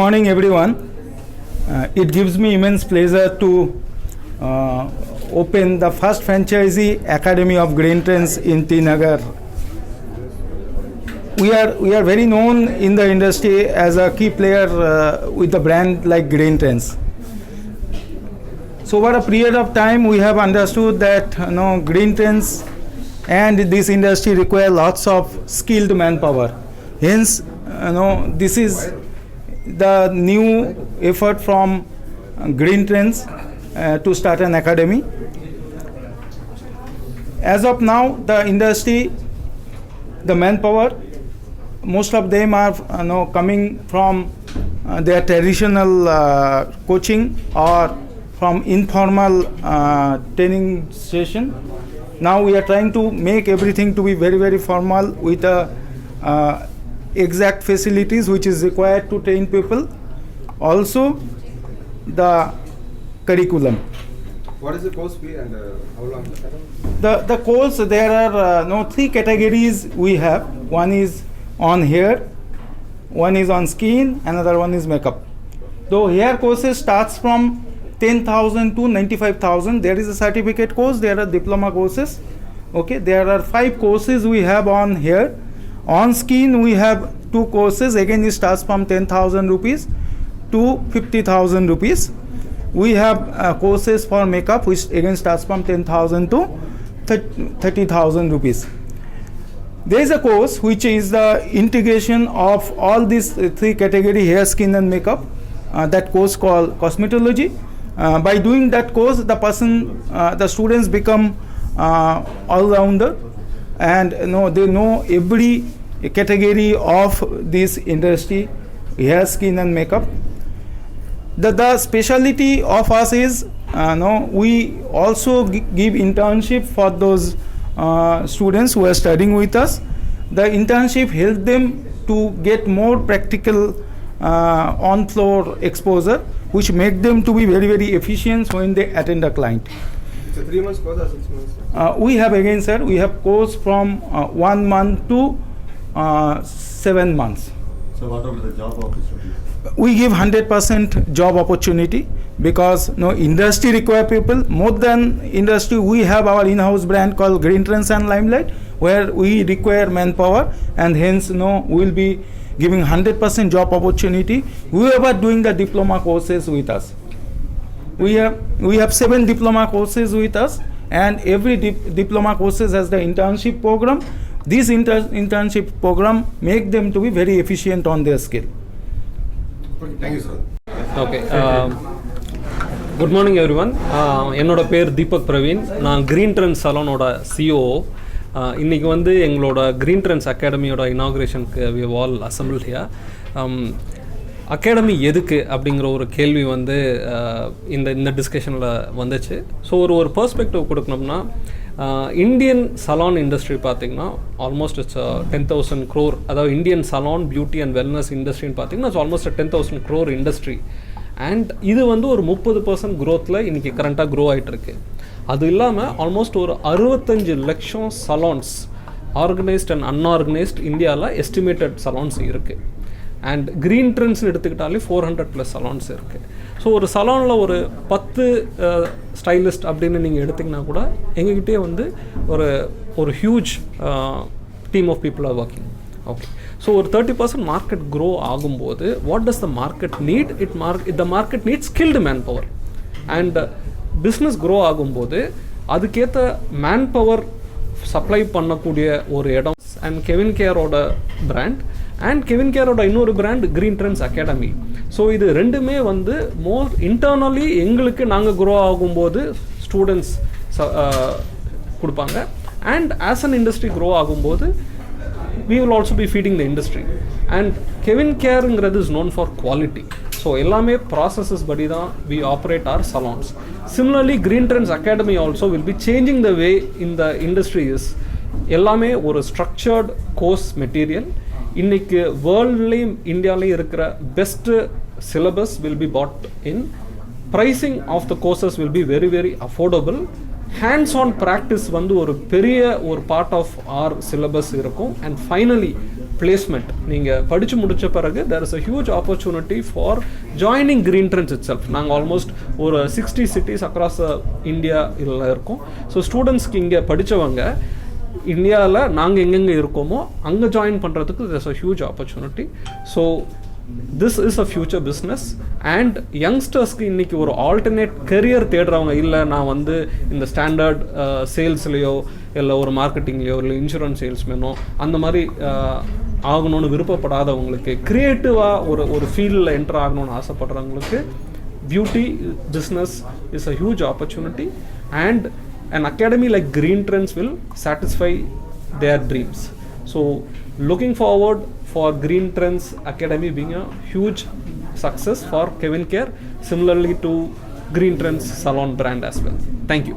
morning, everyone. It gives me immense pleasure to open the first franchisee academy of Green Trends in T Nagar. We are very known in the industry as a key player with a brand like Green Trends. So over a period of time, we have understood that Green Trends and this industry require lots of skilled manpower. Hence, this is the new effort from Green Trends to start an academy. As of now, the industry, the manpower, most of them are coming from their traditional coaching or from informal training session. Now we are trying to make everything to be very, very formal with exact facilities which is required to train people. Also, the curriculum. What is the course fee and how long? The course, there are three categories we have. One is on hair, one is on skin, another one is makeup. Though hair courses starts from 10,000 to 95,000. There is a certificate course, there are diploma courses. Okay, there are 5 courses we have on hair. On skin we have 2 courses, again it starts from 10,000 rupees to 50,000 rupees. We have courses for makeup which again starts from 10,000 to 30,000 rupees. There is a course which is the integration of all these 3 category, hair, skin and makeup. That course called cosmetology. By doing that course, the students become all-rounder and they know every category of this industry, hair, skin and makeup. The specialty of us is we also give internship for those students who are studying with us. The internship helps them to get more practical on-floor exposure, which make them to be very, very efficient when they attend a client. It's a 3 months course or 6 months? We have again, sir, we have course from 1 month to 7 months. So what about the job opportunities? We give 100% job opportunity because industry require people. More than industry, we have our in-house brand called Green Trends and Limelight, where we require manpower, and hence we will be giving 100% job opportunity whoever doing the diploma courses with us. We have 7 diploma courses with us, and every diploma courses has the internship program. This internship program make them to be very efficient on their skill. Okay, thank you, sir. Okay. Good morning, everyone. என்னோட பேர் தீபக் பிரவீன். நான் green trends சலூனோட CO. இன்றைக்கி வந்து எங்களோட green trends அகாடமியோட இனாக்ரேஷனுக்கு we have all assembled here. Academy எதுக்கு அப்படிங்கிற ஒரு கேள்வி வந்து இந்த டிஸ்கஷனில் வந்துச்சு. ஸோ ஒரு பெர்ஸ்பெக்டிவ் கொடுக்கணும்னா, இந்தியன் சலான் இண்டஸ்ட்ரி பார்த்திங்கன்னா ஆல்மோஸ்ட் இட்ஸ் 10,000 crore. அதாவது Indian salon beauty and wellness இண்டஸ்ட்ரின்னு பார்த்திங்கன்னா it's almost 10,000 crore industry. And இது வந்து ஒரு 30% க்ரோத்தில் இன்றைக்கி கரண்ட்டாக க்ரோ ஆகிட்டுருக்கு. அது இல்லாமல் ஆல்மோஸ்ட் ஒரு 65 லட்சம் சலான்ஸ், ஆர்கனைஸ்ட் அண்ட் அன்ஆர்கனைஸ்ட், இந்தியாவில் எஸ்டிமேட்டட் சலான்ஸ் இருக்குது. அண்ட் க்ரீன் ட்ரெண்ட்ஸ்னு எடுத்துக்கிட்டாலே 400+ சலான்ஸ் இருக்குது. ஸோ ஒரு சலானில் ஒரு 10 ஸ்டைலிஸ்ட் அப்படின்னு நீங்கள் எடுத்திங்கன்னா கூட எங்ககிட்டே வந்து ஒரு huge team of people are working. Okay, so ஒரு 30% மார்க்கெட் க்ரோ ஆகும்போது what does the market need? The market need skilled man power. And business grow ஆகும்போது அதுக்கேற்ற மேன் பவர் சப்ளை பண்ணக்கூடிய ஒரு இடம் அண்ட் கெவின் கேரோட பிராண்ட் அண்ட் கெவின் கேரோட இன்னொரு brand green trends academy. So இது ரெண்டுமே வந்து மோர் இன்டர்னலி எங்களுக்கு நாங்கள் க்ரோ ஆகும்போது ஸ்டூடெண்ட்ஸ் கொடுப்பாங்க. And as an industry grow ஆகும்போது we will also be feeding the industry. And Kevin Careங்கிறது is known for quality. So எல்லாமே ப்ராசஸஸ் படி தான் we operate our salons. Similarly, Green Trends Academy also will be changing the way in the industry is. எல்லாமே ஒரு structured course material. இன்றைக்கி வேர்ல்ட்லேயும் இந்தியாவிலையும் இருக்கிற best syllabus will be bought in. Pricing of the courses will be very, very affordable. Hands on practice வந்து ஒரு பெரிய ஒரு part of R syllabus இருக்கும். And finally placement. நீங்கள் படித்து முடித்த பிறகு there is a huge opportunity for joining Green Trends itself. நாங்கள் ஆல்மோஸ்ட் ஒரு 60 cities across India இதில் இருக்கோம். ஸோ ஸ்டூடெண்ட்ஸ்க்கு இங்கே படித்தவங்க இந்தியாவில் நாங்கள் எங்கெங்கே இருக்கோமோ அங்கே ஜாயின் பண்ணுறதுக்கு there's a huge opportunity. So this is a future business and யங்ஸ்டர்ஸ்க்கு இன்றைக்கி ஒரு ஆல்டர்னேட் கெரியர் தேடுறவங்க இல்லை நான் வந்து இந்த ஸ்டாண்டர்ட் சேல்ஸ்லேயோ இல்லை ஒரு மார்க்கெட்டிங்லேயோ இல்லை இன்சூரன்ஸ் சேல்ஸ்மேனோ அந்த மாதிரி ஆகணும்னு விருப்பப்படாதவங்களுக்கு க்ரியேட்டிவாக ஒரு ஃபீல்டில் என்டர் ஆகணும்னு ஆசைப்படுறவங்களுக்கு beauty business is a huge opportunity and an academy like Green Trends will satisfy their dreams. So looking forward for Green Trends Academy being a huge success for Kevin Care, similarly to Green Trends Salon brand as well. Thank you.